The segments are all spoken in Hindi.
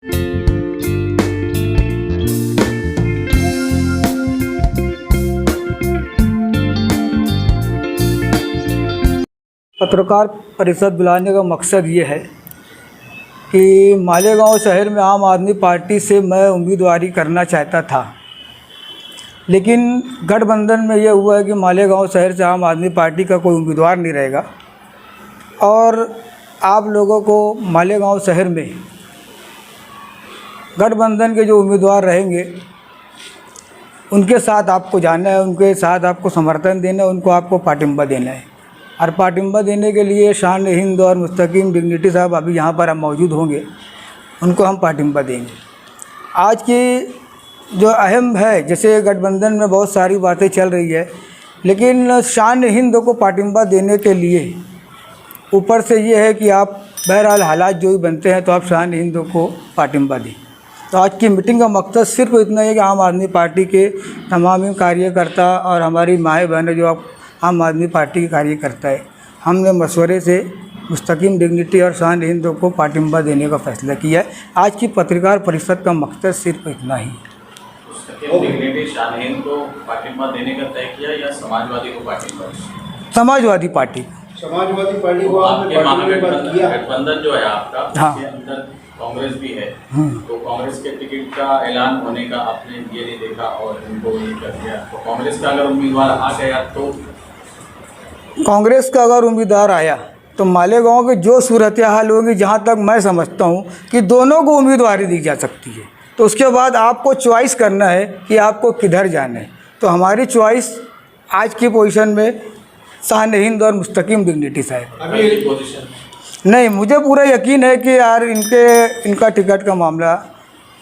पत्रकार परिषद बुलाने का मकसद ये है कि मालेगांव शहर में आम आदमी पार्टी से मैं उम्मीदवारी करना चाहता था, लेकिन गठबंधन में ये हुआ है कि मालेगांव शहर से आम आदमी पार्टी का कोई उम्मीदवार नहीं रहेगा और आप लोगों को मालेगांव शहर में गठबंधन के जो उम्मीदवार रहेंगे उनके साथ आपको जाना है, उनके साथ आपको समर्थन देना है, उनको आपको पाटिंबा देना है। और पाटिंबा देने के लिए शान हिंद और मुस्तकीम डिग्निटी साहब अभी यहाँ पर हम मौजूद होंगे, उनको हम पाटिंबा देंगे। आज की जो अहम है, जैसे गठबंधन में बहुत सारी बातें चल रही है, लेकिन शान हिंद को पाटिंबा देने के लिए ऊपर से ये है कि आप बहरहाल हालात जो भी बनते हैं तो आप शान हिंद को पाटिंबा दें। तो आज की मीटिंग का मकसद सिर्फ इतना है कि आम आदमी पार्टी के तमाम कार्यकर्ता और हमारी माएँ बहनें जो आम आदमी पार्टी के कार्यकर्ता है, हमने मशवरे से मुस्तकीम डिग्निटी और शान हिंद को पाटिंबा देने का फैसला किया है। आज की पत्रकार परिषद का मकसद सिर्फ इतना ही। मुस्तकीम डिग्निटी शान हिंद को पाटिंबा देने का तय किया या समाजवादी को पाटिंबा? समाजवादी पार्टी को आपके महागठबंधन जो है आपका, हाँ, उसके अंदर कांग्रेस भी है, तो कांग्रेस के टिकट का ऐलान होने का आपने ये नहीं देखा और इनको ये कर दिया, तो कांग्रेस का अगर उम्मीदवार आ गया तो कांग्रेस का अगर उम्मीदवार आया तो मालेगांव के जो सूरत हाल होगी, जहाँ तक मैं समझता हूँ कि दोनों को उम्मीदवारी दी जा सकती है। तो उसके बाद आपको चॉइस करना है कि आपको किधर जाना है। तो हमारी चॉइस आज की पोजीशन में शान हिंद और मुस्तकीम डिग्निटी साहब। नहीं, मुझे पूरा यकीन है कि यार इनका टिकट का मामला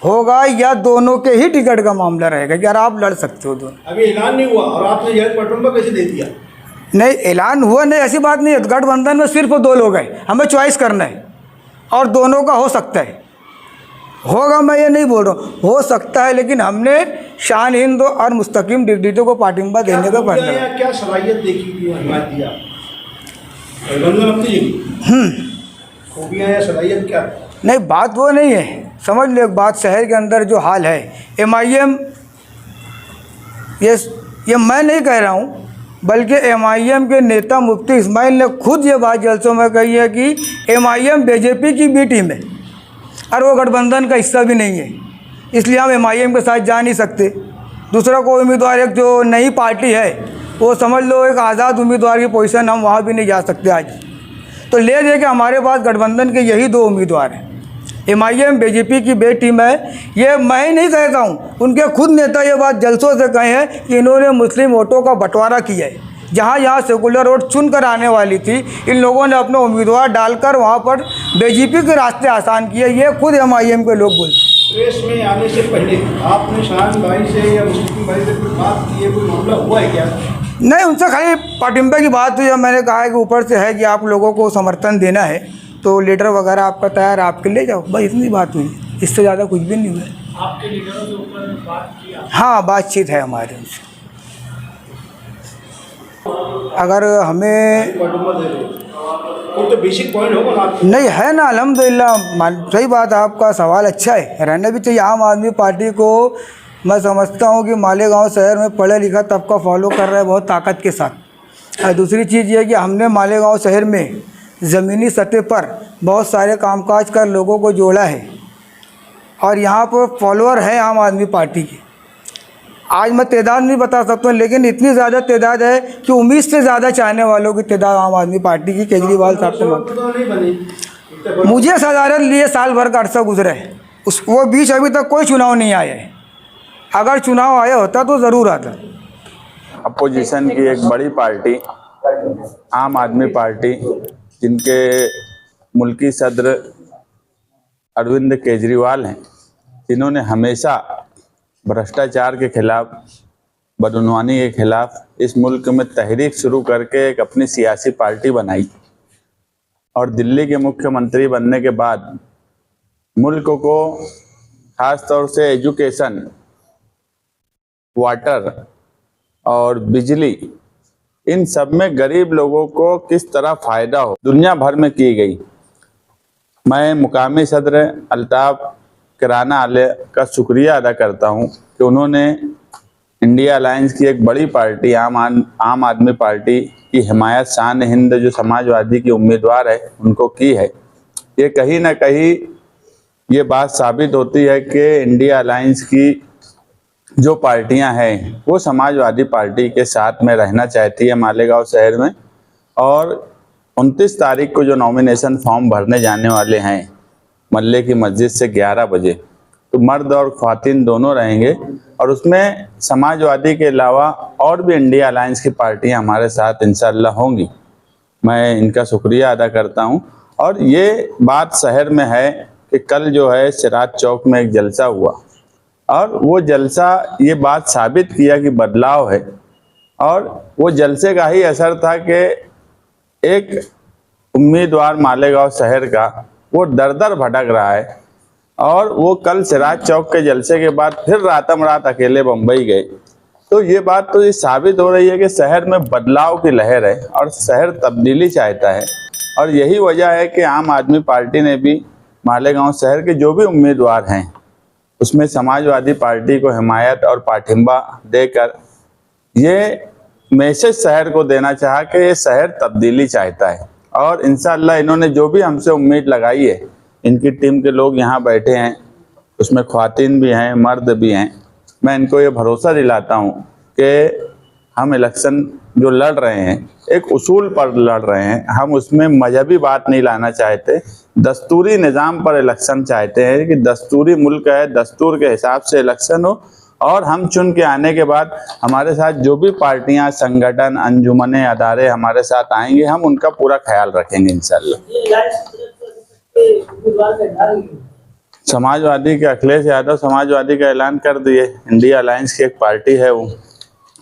होगा या दोनों के ही टिकट का मामला रहेगा कि यार आप लड़ सकते हो दोनों। अभी ऐलान नहीं हुआ और आपने यह पाटिंबा कैसे दे दिया? नहीं, ऐलान हुआ नहीं, ऐसी बात नहीं है। गठबंधन में सिर्फ 2 लोग हैं, हमें चॉइस करना है और दोनों का हो सकता है, होगा मैं ये नहीं बोल रहा हूँ, हो सकता है, लेकिन हमने शान हिंद और मुस्तकीम डिग्निटी को पाटिंबा देने का फैसला किया। क्या सलाहियत देखी थी, हिमायत दिया गठबंधन अपनी खूबियाँ या सलाहियत क्या? नहीं, बात वो नहीं है, समझ लो एक बात, शहर के अंदर जो हाल है, MIM, ये मैं नहीं कह रहा हूँ, बल्कि MIM के नेता मुफ्ती इस्माइल ने खुद ये बात जलसों में कही है कि MIM BJP की बी टीम है और वो गठबंधन का हिस्सा भी नहीं है, इसलिए हम MIM के साथ जा नहीं सकते। दूसरा कोई उम्मीदवार, एक जो नई पार्टी है, वो समझ लो एक आज़ाद उम्मीदवार की पोजीशन, हम वहाँ भी नहीं जा सकते आज। तो ले दे के हमारे पास गठबंधन के यही 2 उम्मीदवार हैं। MIM BJP की बे टीम है, ये मैं ही नहीं कहता हूँ, उनके खुद नेता ये बात जलसों से कहे हैं कि इन्होंने मुस्लिम वोटों का बंटवारा किया है। जहाँ सेकुलर वोट चुन कर आने वाली थी, इन लोगों ने अपना उम्मीदवार डालकर वहाँ पर BJP के रास्ते आसान किए, ये खुद MIM के लोग बोलते हैं। प्रेस में आने से पहले आपने शान भाई से या मुस्लिम भाई से कोई बात की है, कोई मामला हुआ है क्या? नहीं, उनसे खाली पाटिंबा की बात हुई है। मैंने कहा है कि ऊपर से है कि आप लोगों को समर्थन देना है तो लीडर वगैरह आपका तैयार, आपके ले जाओ, बस इतनी बात हुई, इससे ज़्यादा कुछ भी नहीं हुआ। आपके लीडरों के ऊपर बात किया? हाँ, बातचीत है हमारे उनसे। अगर हमें तो बेसिक पॉइंट होगा ना? नहीं है ना, अल्हम्दुलिल्लाह, सही बात है, आपका सवाल अच्छा है, रहना भी चाहिए। आम आदमी पार्टी को मैं समझता हूँ कि मालेगांव शहर में पढ़ा लिखा तबका फॉलो कर रहा है बहुत ताकत के साथ। और दूसरी चीज़ ये है कि हमने मालेगांव शहर में ज़मीनी सतह पर बहुत सारे कामकाज कर लोगों को जोड़ा है और यहाँ पर फॉलोअर हैं आम आदमी पार्टी के। आज मैं तादाद नहीं बता सकता हूँ, लेकिन इतनी ज़्यादा तादाद है कि उम्मीद से ज़्यादा चाहने वालों की तादाद आम आदमी पार्टी की केजरीवाल साहब से। मुझे सदारत लिए साल भर का अरसा गुजरा है, वो बीच अभी तक कोई चुनाव नहीं आया है। अगर चुनाव आया होता तो ज़रूर आता। अपोजिशन की एक बड़ी पार्टी आम आदमी पार्टी, जिनके मुल्की सदर अरविंद केजरीवाल हैं, जिन्होंने हमेशा भ्रष्टाचार के खिलाफ, बदनवानी के खिलाफ इस मुल्क में तहरीक शुरू करके एक अपनी सियासी पार्टी बनाई और दिल्ली के मुख्यमंत्री बनने के बाद मुल्क को ख़ास तौर से एजुकेशन, वाटर और बिजली, इन सब में गरीब लोगों को किस तरह फ़ायदा हो, दुनिया भर में की गई। मैं मुकामी सदर अल्ताफ़ किराना वाले का शुक्रिया अदा करता हूँ कि उन्होंने इंडिया अलायंस की एक बड़ी पार्टी आम आदमी पार्टी की हिमायत शान हिंद जो समाजवादी की उम्मीदवार है उनको की है। ये कहीं ना कहीं ये बात साबित होती है कि इंडिया अलायंस की जो पार्टियां हैं वो समाजवादी पार्टी के साथ में रहना चाहती है मालेगांव शहर में। और 29 तारीख को जो नॉमिनेशन फॉर्म भरने जाने वाले हैं मल्ले की मस्जिद से 11 बजे, तो मर्द और ख्वातीन दोनों रहेंगे और उसमें समाजवादी के अलावा और भी इंडिया अलायंस की पार्टियां हमारे साथ इंशाअल्लाह होंगी। मैं इनका शुक्रिया अदा करता हूं। और ये बात शहर में है कि कल जो है सिराज चौक में एक जलसा हुआ और वो जलसा ये बात साबित किया कि बदलाव है। और वो जलसे का ही असर था कि एक उम्मीदवार मालेगांव शहर का वो दर दर भटक रहा है और वो कल सिराज चौक के जलसे के बाद फिर रातम रात अकेले बम्बई गए। तो ये बात तो ये साबित हो रही है कि शहर में बदलाव की लहर है और शहर तब्दीली चाहता है। और यही वजह है कि आम आदमी पार्टी ने भी मालेगांव शहर के जो भी उम्मीदवार हैं उसमें समाजवादी पार्टी को हिमायत और पाठिंबा देकर ये मैसेज शहर को देना चाहा कि ये शहर तब्दीली चाहता है। और इंशाअल्लाह इन्होंने जो भी हमसे उम्मीद लगाई है, इनकी टीम के लोग यहाँ बैठे हैं, उसमें ख्वातीन भी हैं, मर्द भी हैं। मैं इनको ये भरोसा दिलाता हूँ कि हम इलेक्शन जो लड़ रहे हैं एक उसूल पर लड़ रहे हैं। हम उसमें मजहबी बात नहीं लाना चाहते, दस्तूरी निज़ाम पर इलेक्शन चाहते हैं कि दस्तूरी मुल्क है, दस्तूर के हिसाब से इलेक्शन हो। और हम चुन के आने के बाद हमारे साथ जो भी पार्टियां, संगठन, अंजुमने, अदारे हमारे साथ आएंगे, हम उनका पूरा ख्याल रखेंगे इंशाल्लाह। समाजवादी के अखिलेश यादव समाजवादी का ऐलान कर दिए। इंडिया अलायंस की एक पार्टी है वो,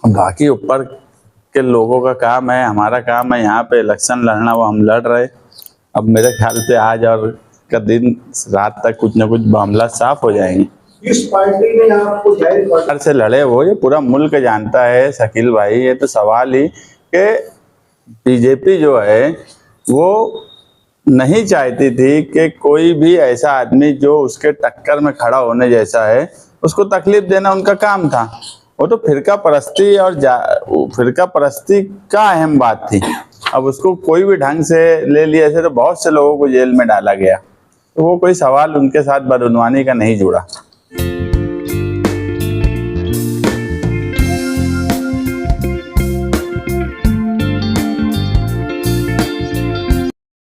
बाकी ऊपर के लोगों का काम है, हमारा काम है यहाँ पे इलेक्शन लड़ना, वो हम लड़ रहे। अब मेरे ख्याल से आज और का दिन रात तक कुछ ना कुछ मामला साफ हो जाएंगे। इस पार्टी ने आपको जाहिर से लड़े वो ये पूरा मुल्क जानता है शकील भाई। ये तो सवाल ही कि बीजेपी जो है वो नहीं चाहती थी कि कोई भी ऐसा आदमी जो उसके टक्कर में खड़ा होने जैसा है उसको तकलीफ देना उनका काम था। वो तो फिरका परस्ती और फिरका परस्ती का अहम बात थी। अब उसको कोई भी ढंग से ले लिया, ऐसे तो बहुत से लोगों को जेल में डाला गया, तो वो कोई सवाल उनके साथ बदउनवानी का नहीं जुड़ा।